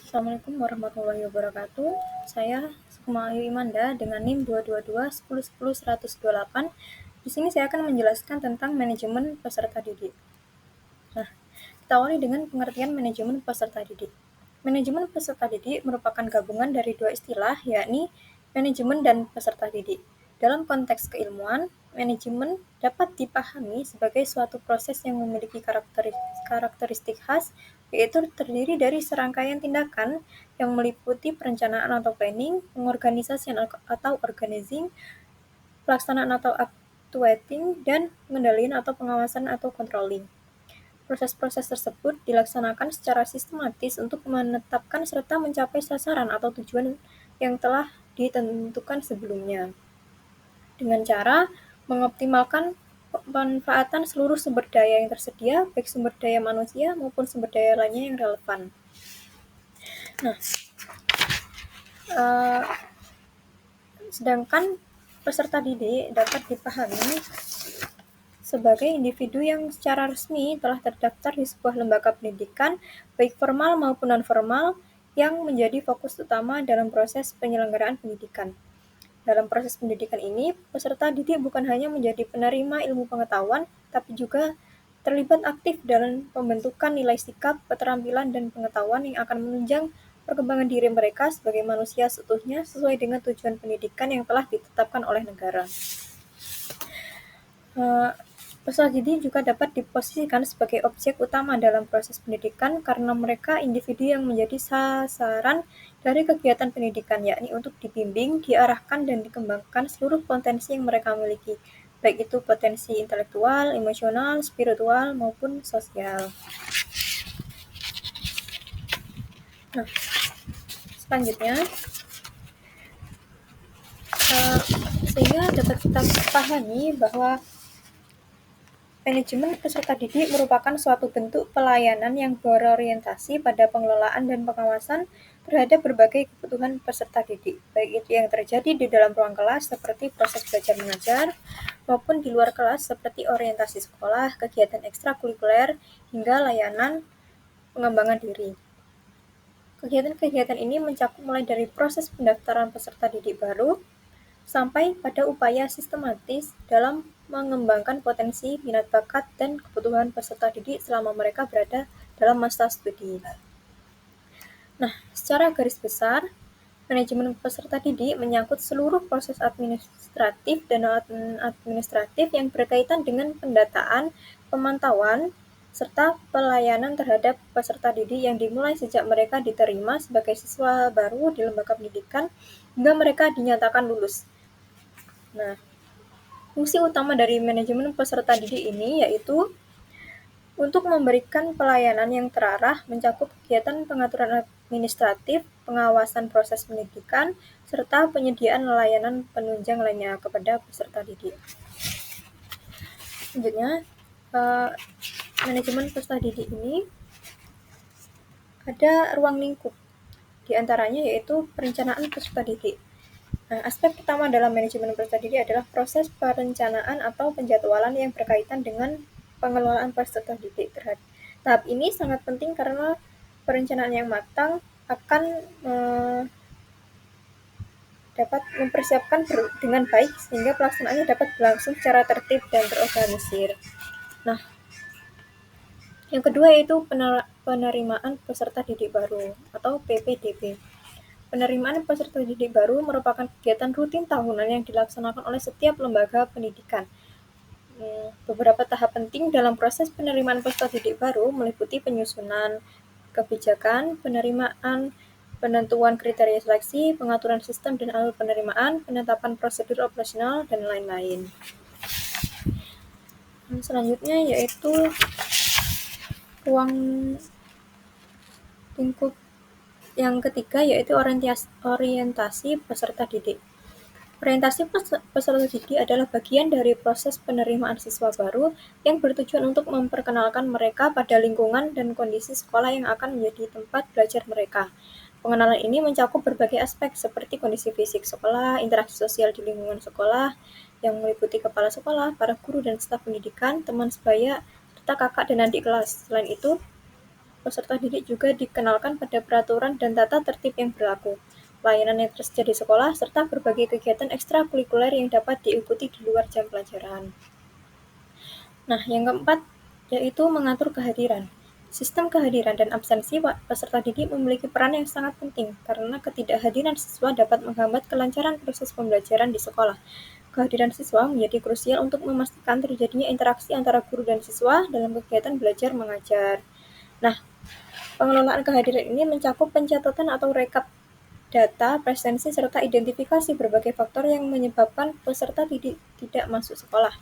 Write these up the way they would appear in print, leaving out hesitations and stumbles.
Assalamualaikum warahmatullahi wabarakatuh. Saya Sukma Ayu Imanda dengan NIM 222 Di sini saya akan menjelaskan tentang manajemen peserta didik. Nah, kita awali dengan pengertian manajemen peserta didik. Manajemen peserta didik merupakan gabungan dari dua istilah, yakni manajemen dan peserta didik. Dalam konteks keilmuan, manajemen dapat dipahami sebagai suatu proses yang memiliki karakteristik khas, yaitu terdiri dari serangkaian tindakan yang meliputi perencanaan atau planning, pengorganisasian atau organizing, pelaksanaan atau actuating, dan pengendalian atau pengawasan atau controlling. Proses-proses tersebut dilaksanakan secara sistematis untuk menetapkan serta mencapai sasaran atau tujuan yang telah ditentukan sebelumnya, dengan cara mengoptimalkan pemanfaatan seluruh sumber daya yang tersedia, baik sumber daya manusia maupun sumber daya lainnya yang relevan. Nah, sedangkan peserta didik dapat dipahami sebagai individu yang secara resmi telah terdaftar di sebuah lembaga pendidikan, baik formal maupun non-formal, yang menjadi fokus utama dalam proses penyelenggaraan pendidikan. Dalam proses pendidikan ini, peserta didik bukan hanya menjadi penerima ilmu pengetahuan, tapi juga terlibat aktif dalam pembentukan nilai sikap, keterampilan, dan pengetahuan yang akan menunjang perkembangan diri mereka sebagai manusia seutuhnya sesuai dengan tujuan pendidikan yang telah ditetapkan oleh negara. Peserta didik juga dapat diposisikan sebagai objek utama dalam proses pendidikan karena mereka individu yang menjadi sasaran dari kegiatan pendidikan, yakni untuk dibimbing, diarahkan, dan dikembangkan seluruh potensi yang mereka miliki, baik itu potensi intelektual, emosional, spiritual, maupun sosial. Nah, selanjutnya, sehingga dapat kita pahami bahwa manajemen peserta didik merupakan suatu bentuk pelayanan yang berorientasi pada pengelolaan dan pengawasan terhadap berbagai kebutuhan peserta didik, baik itu yang terjadi di dalam ruang kelas seperti proses belajar mengajar, maupun di luar kelas seperti orientasi sekolah, kegiatan ekstrakurikuler, hingga layanan pengembangan diri. Kegiatan-kegiatan ini mencakup mulai dari proses pendaftaran peserta didik baru, sampai pada upaya sistematis dalam mengembangkan potensi, minat bakat, dan kebutuhan peserta didik selama mereka berada dalam masa studi. Nah, secara garis besar, manajemen peserta didik menyangkut seluruh proses administratif dan administratif yang berkaitan dengan pendataan, pemantauan, serta pelayanan terhadap peserta didik yang dimulai sejak mereka diterima sebagai siswa baru di lembaga pendidikan hingga mereka dinyatakan lulus. Nah, fungsi utama dari manajemen peserta didik ini yaitu untuk memberikan pelayanan yang terarah mencakup kegiatan pengaturan administratif, pengawasan proses pendidikan, serta penyediaan layanan penunjang lainnya kepada peserta didik. Selanjutnya, manajemen peserta didik ini ada ruang lingkup, diantaranya yaitu perencanaan peserta didik. Nah, aspek pertama dalam manajemen peserta didik adalah proses perencanaan atau penjadwalan yang berkaitan dengan pengelolaan peserta didik. Tahap ini sangat penting karena perencanaan yang matang akan dapat mempersiapkan dengan baik sehingga pelaksanaannya dapat berlangsung secara tertib dan terorganisir. Nah, yang kedua yaitu penerimaan peserta didik baru atau PPDB. Penerimaan peserta didik baru merupakan kegiatan rutin tahunan yang dilaksanakan oleh setiap lembaga pendidikan. Beberapa tahap penting dalam proses penerimaan peserta didik baru meliputi penyusunan kebijakan, penerimaan, penentuan kriteria seleksi, pengaturan sistem dan alur penerimaan, penetapan prosedur operasional, dan lain-lain. Selanjutnya yaitu ruang lingkup yang ketiga yaitu orientasi peserta didik. Orientasi peserta didik adalah bagian dari proses penerimaan siswa baru yang bertujuan untuk memperkenalkan mereka pada lingkungan dan kondisi sekolah yang akan menjadi tempat belajar mereka. Pengenalan ini mencakup berbagai aspek seperti kondisi fisik sekolah, interaksi sosial di lingkungan sekolah, yang meliputi kepala sekolah, para guru dan staf pendidikan, teman sebaya, serta kakak dan adik kelas. Selain itu, peserta didik juga dikenalkan pada peraturan dan tata tertib yang berlaku, pelayanan yang tersedia di sekolah, serta berbagai kegiatan ekstrakurikuler yang dapat diikuti di luar jam pelajaran. Nah, yang keempat yaitu mengatur kehadiran. Sistem kehadiran dan absensi peserta didik memiliki peran yang sangat penting karena ketidakhadiran siswa dapat menghambat kelancaran proses pembelajaran di sekolah. Kehadiran siswa menjadi krusial untuk memastikan terjadinya interaksi antara guru dan siswa dalam kegiatan belajar mengajar. Nah, pengelolaan kehadiran ini mencakup pencatatan atau rekap data, presensi, serta identifikasi berbagai faktor yang menyebabkan peserta didik tidak masuk sekolah.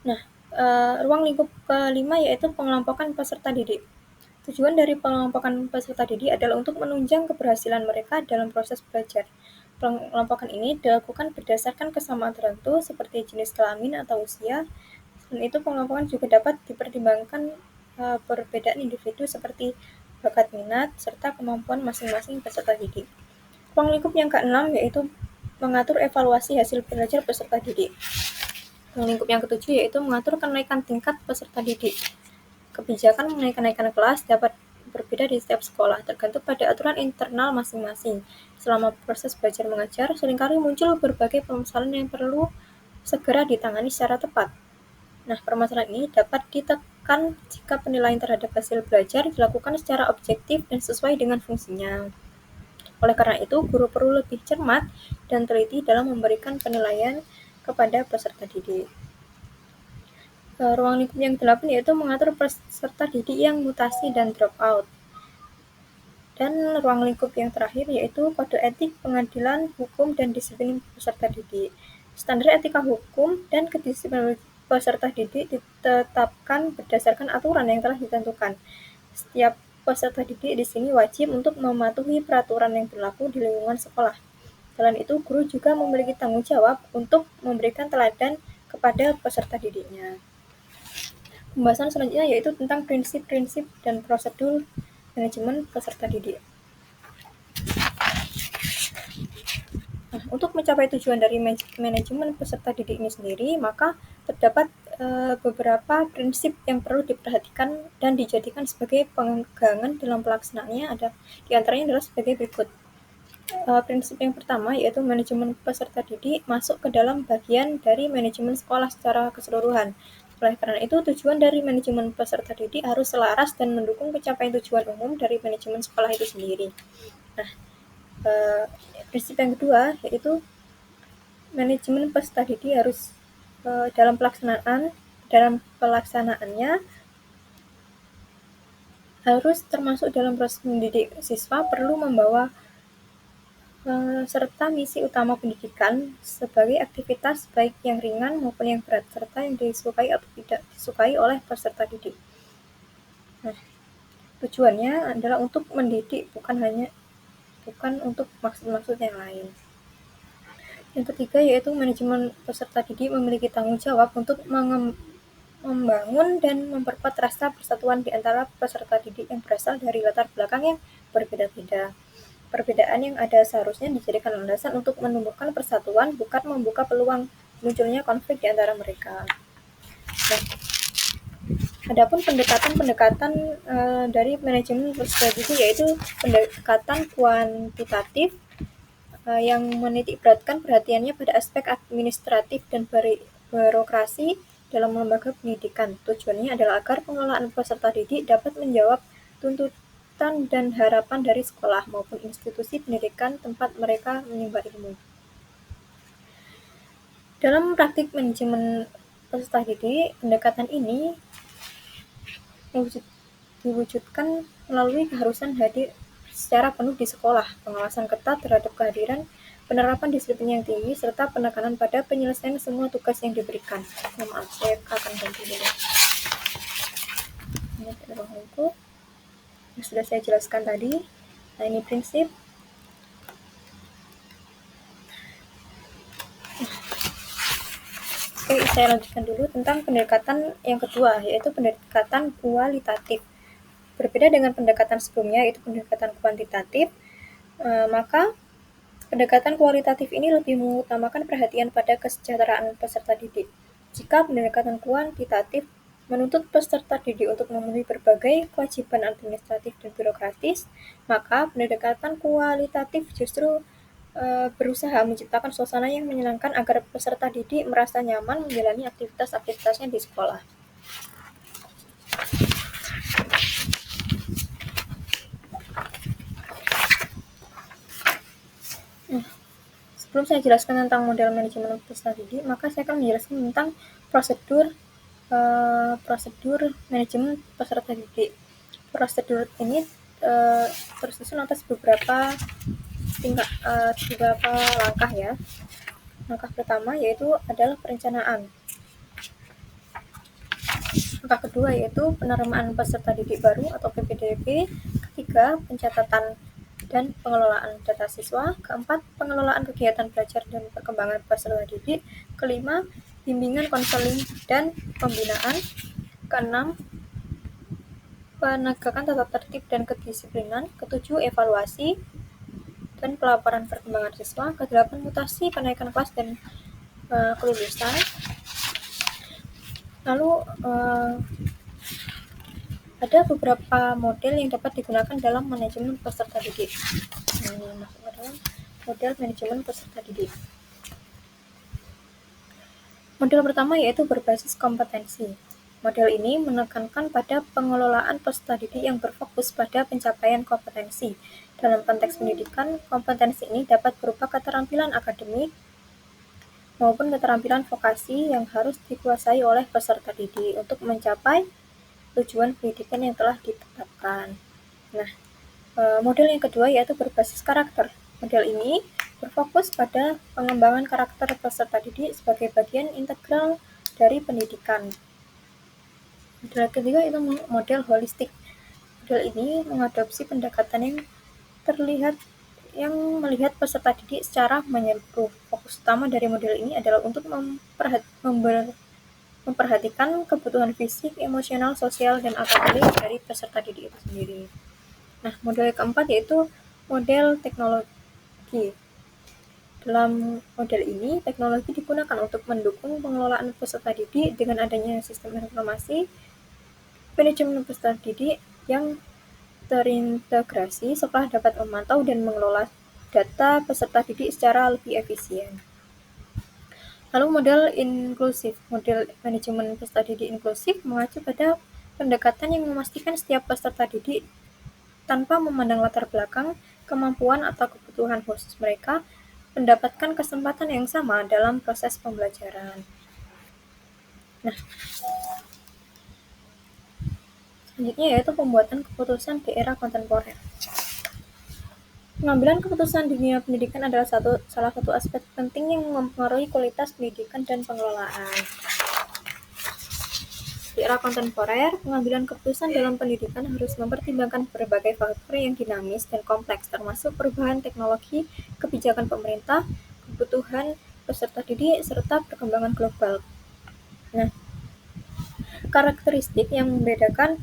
Nah, ruang lingkup kelima yaitu pengelompokan peserta didik. Tujuan dari pengelompokan peserta didik adalah untuk menunjang keberhasilan mereka dalam proses belajar. Pengelompokan ini dilakukan berdasarkan kesamaan tertentu seperti jenis kelamin atau usia. Selain itu, pengelompokan juga dapat dipertimbangkan perbedaan individu seperti bakat minat serta kemampuan masing-masing peserta didik. Ruang lingkup yang keenam yaitu mengatur evaluasi hasil belajar peserta didik. Lingkup yang ketujuh yaitu mengatur kenaikan tingkat peserta didik. Kebijakan mengenai kenaikan kelas dapat berbeda di setiap sekolah, tergantung pada aturan internal masing-masing. Selama proses belajar mengajar, seringkali muncul berbagai permasalahan yang perlu segera ditangani secara tepat. Nah, permasalahan ini dapat ditekan jika penilaian terhadap hasil belajar dilakukan secara objektif dan sesuai dengan fungsinya. Oleh karena itu, guru perlu lebih cermat dan teliti dalam memberikan penilaian kepada peserta didik. Ruang lingkup yang ke-8 yaitu mengatur peserta didik yang mutasi dan drop out. Dan ruang lingkup yang terakhir yaitu kode etik, pengadilan, hukum, dan disiplin peserta didik. Standar etika hukum dan kedisiplinan peserta didik ditetapkan berdasarkan aturan yang telah ditentukan. Setiap peserta didik di sini wajib untuk mematuhi peraturan yang berlaku di lingkungan sekolah. Selain itu, guru juga memiliki tanggung jawab untuk memberikan teladan kepada peserta didiknya. Pembahasan selanjutnya yaitu tentang prinsip-prinsip dan prosedur manajemen peserta didik. Nah, untuk mencapai tujuan dari manajemen peserta didik ini sendiri, maka terdapat beberapa prinsip yang perlu diperhatikan dan dijadikan sebagai pegangan dalam pelaksanaannya. Ada di antaranya adalah sebagai berikut. Prinsip yang pertama yaitu manajemen peserta didik masuk ke dalam bagian dari manajemen sekolah secara keseluruhan. Oleh karena itu, tujuan dari manajemen peserta didik harus selaras dan mendukung pencapaian tujuan umum dari manajemen sekolah itu sendiri. Nah, prinsip yang kedua yaitu manajemen peserta didik harus dalam pelaksanaannya harus termasuk dalam proses mendidik siswa perlu membawa serta misi utama pendidikan sebagai aktivitas baik yang ringan maupun yang berat, serta yang disukai atau tidak disukai oleh peserta didik. Nah, tujuannya adalah untuk mendidik, bukan untuk maksud-maksud yang lain. Yang ketiga yaitu manajemen peserta didik memiliki tanggung jawab untuk membangun dan memperkuat rasa persatuan di antara peserta didik yang berasal dari latar belakang yang berbeda-beda. Perbedaan yang ada seharusnya dijadikan landasan untuk menumbuhkan persatuan, bukan membuka peluang munculnya konflik di antara mereka. Nah, adapun pendekatan dari manajemen peserta didik yaitu pendekatan kuantitatif yang menitikberatkan perhatiannya pada aspek administratif dan birokrasi dalam lembaga pendidikan. Tujuannya adalah agar pengelolaan peserta didik dapat menjawab tuntutan dan harapan dari sekolah maupun institusi pendidikan tempat mereka menimba ilmu. Dalam praktik manajemen peserta didik, pendekatan ini diwujudkan melalui keharusan hadir secara penuh di sekolah, pengawasan ketat terhadap kehadiran, penerapan disiplin yang tinggi, serta penekanan pada penyelesaian semua tugas yang diberikan. Maaf, saya akan ganti dulu. Ini ruang lingkup yang sudah saya jelaskan tadi. Nah, ini prinsip. Oke, saya lanjutkan dulu tentang pendekatan yang kedua, yaitu pendekatan kualitatif. Berbeda dengan pendekatan sebelumnya, yaitu pendekatan kuantitatif, maka pendekatan kualitatif ini lebih mengutamakan perhatian pada kesejahteraan peserta didik. Jika pendekatan kuantitatif menuntut peserta didik untuk memenuhi berbagai kewajiban administratif dan birokratis, maka pendekatan kualitatif justru berusaha menciptakan suasana yang menyenangkan agar peserta didik merasa nyaman menjalani aktivitas-aktivitasnya di sekolah. Sebelum saya jelaskan tentang model manajemen peserta didik, maka saya akan menjelaskan tentang prosedur manajemen peserta didik. Prosedur ini tersusun atas beberapa langkah ya. Langkah pertama yaitu adalah perencanaan. Langkah kedua yaitu penerimaan peserta didik baru atau PPDB. Ketiga, pencatatan dan pengelolaan data siswa. Keempat, pengelolaan kegiatan belajar dan perkembangan peserta didik. Kelima, bimbingan konseling dan pembinaan. Keenam, penegakan tata tertib dan kedisiplinan. Ketujuh, evaluasi dan pelaporan perkembangan siswa. Kedelapan, mutasi, kenaikan kelas dan kelulusan. Lalu ada beberapa model yang dapat digunakan dalam manajemen peserta didik. Masuk ke dalam model manajemen peserta didik. Model pertama yaitu berbasis kompetensi. Model ini menekankan pada pengelolaan peserta didik yang berfokus pada pencapaian kompetensi. Dalam konteks pendidikan, kompetensi ini dapat berupa keterampilan akademik maupun keterampilan vokasi yang harus dikuasai oleh peserta didik untuk mencapai tujuan pendidikan yang telah ditetapkan. Nah, model yang kedua yaitu berbasis karakter. Model ini berfokus pada pengembangan karakter peserta didik sebagai bagian integral dari pendidikan. Model ketiga itu model holistik. Model ini mengadopsi pendekatan yang melihat peserta didik secara menyeluruh. Fokus utama dari model ini adalah untuk memperhatikan kebutuhan fisik, emosional, sosial, dan akademik dari peserta didik itu sendiri. Nah, model keempat yaitu model teknologi. Dalam model ini, teknologi digunakan untuk mendukung pengelolaan peserta didik dengan adanya sistem informasi manajemen peserta didik yang terintegrasi setelah dapat memantau dan mengelola data peserta didik secara lebih efisien. Lalu model inklusif. Model manajemen peserta didik inklusif mengacu pada pendekatan yang memastikan setiap peserta didik tanpa memandang latar belakang, kemampuan atau kebutuhan khusus mereka mendapatkan kesempatan yang sama dalam proses pembelajaran. Nah, selanjutnya yaitu pembuatan keputusan di era kontemporer. Pengambilan keputusan di dunia pendidikan adalah salah satu aspek penting yang mempengaruhi kualitas pendidikan dan pengelolaan. Di era kontemporer, pengambilan keputusan dalam pendidikan harus mempertimbangkan berbagai faktor yang dinamis dan kompleks, termasuk perubahan teknologi, kebijakan pemerintah, kebutuhan peserta didik, serta perkembangan global. Nah, karakteristik yang membedakan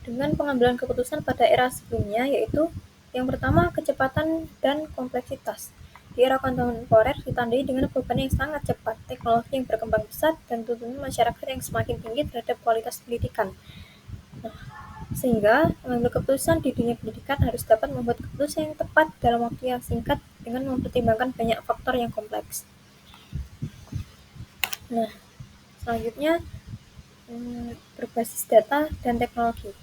dengan pengambilan keputusan pada era sebelumnya yaitu yang pertama, kecepatan dan kompleksitas. Di era kontemporer ditandai dengan perubahan yang sangat cepat, teknologi yang berkembang pesat, dan tuntutan masyarakat yang semakin tinggi terhadap kualitas pendidikan. Nah, sehingga mengambil keputusan di dunia pendidikan harus dapat membuat keputusan yang tepat dalam waktu yang singkat dengan mempertimbangkan banyak faktor yang kompleks. Nah, selanjutnya berbasis data dan teknologi.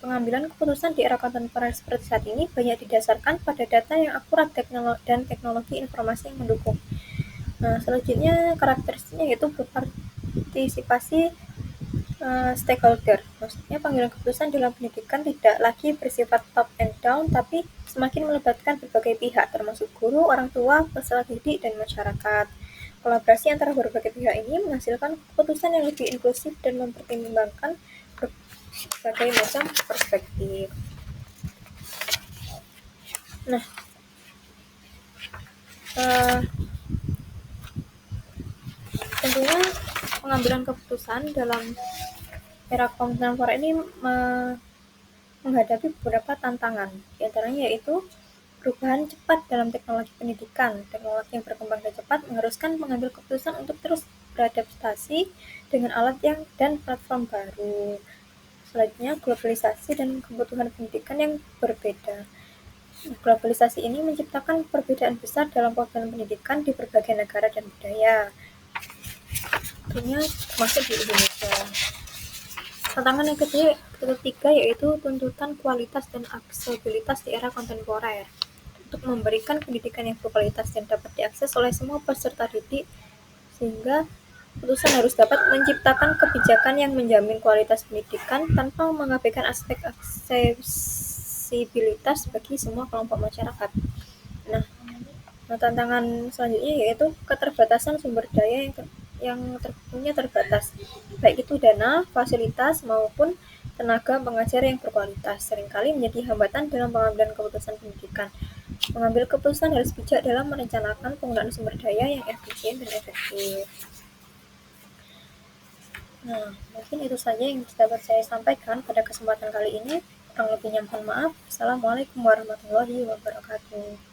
Pengambilan keputusan di era kontemporer seperti saat ini banyak didasarkan pada data yang akurat dan teknologi informasi yang mendukung. Nah, selanjutnya karakteristiknya yaitu berpartisipasi stakeholder. Maksudnya pengambilan keputusan dalam pendidikan tidak lagi bersifat top and down, tapi semakin melibatkan berbagai pihak, termasuk guru, orang tua, peserta didik, dan masyarakat. Kolaborasi antara berbagai pihak ini menghasilkan keputusan yang lebih inklusif dan mempertimbangkan berbagai macam perspektif. Nah, tentunya pengambilan keputusan dalam era kontemporer ini menghadapi beberapa tantangan. Di antaranya yaitu perubahan cepat dalam teknologi pendidikan. Teknologi yang berkembang dan cepat mengharuskan mengambil keputusan untuk terus beradaptasi dengan alat dan platform baru. Selanjutnya, globalisasi dan kebutuhan pendidikan yang berbeda. Globalisasi ini menciptakan perbedaan besar dalam program pendidikan di berbagai negara dan budaya. Tentunya termasuk di Indonesia. Tantangan yang ketiga yaitu tuntutan kualitas dan aksesibilitas di era kontemporer. Untuk memberikan pendidikan yang berkualitas dan dapat diakses oleh semua peserta didik, sehingga putusan harus dapat menciptakan kebijakan yang menjamin kualitas pendidikan tanpa mengabaikan aspek aksesibilitas bagi semua kelompok masyarakat. Nah, tantangan selanjutnya yaitu keterbatasan sumber daya yang terbatas, baik itu dana, fasilitas, maupun tenaga pengajar yang berkualitas, seringkali menjadi hambatan dalam pengambilan keputusan pendidikan. Mengambil keputusan harus bijak dalam merencanakan penggunaan sumber daya yang efisien dan efektif. Nah, mungkin itu saja yang dapat saya sampaikan pada kesempatan kali ini. Kurang lebihnya mohon maaf. Assalamualaikum warahmatullahi wabarakatuh.